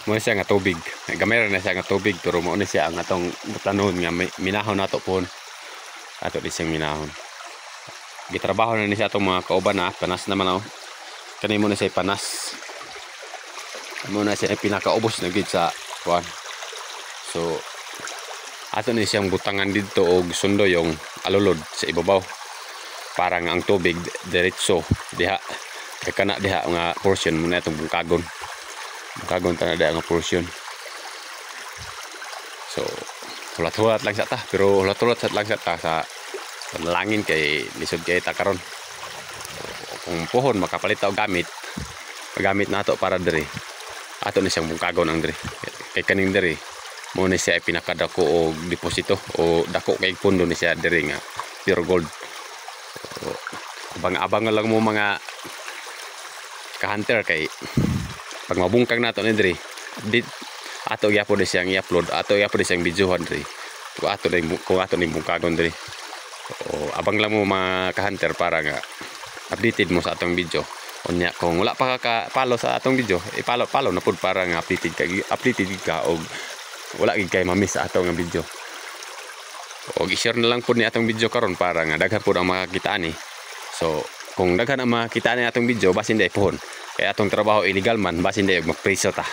mo siya nga tubig. Gamay na siya nga tubig pero mo na siya ang atong tanon nga minahon nato pon. Ato di siyang minahon. Gitrabaho na ni siya atong mga kauban na panas naman oh. Kani mo na siya panas. Mo na siya pinakaubos na gid sa kuan. So ato ni siyang butangan dito og sundo yung alulod sa ibabaw. Parang ang tubig diretso diha kana diha nga portion muna itong bungkagon. Bungkagon ta na diha nga portion. So hulat-hulat lang sa ta pero hulat-hulat lang sa ta sa langin kay lisod kay ta karon. Kung pohon makapalit ta og gamit, magamit nato para diri. Ato ni siyang bungkagon ang diri. Kay kaning diri mo ni siya pinakadako og deposito o dako kay pundo ni siya diri nga pure gold. So, abang-abang lang mo mga ka-hunter kay pag mabungkag nato ni diri update ato gyapon ni siyang i-upload, ato gyapon ni siyang videohan diri. Kung ato ni bungkagon diri. So, abang lang mo mga ka-hunter para nga updated mo sa atong video. Unya kung wala pa ka follow sa atong video, i-follow na pud para nga updated ka og wala gid kay mamiss sa atong video. Og i-share na lang pud ni atong video karon para nga daghan pud ang makakitaan ni. So kung daghan ang makakitaan ni atong video basin day pohon. Kay atong trabaho illegal man basin day magpreso ta.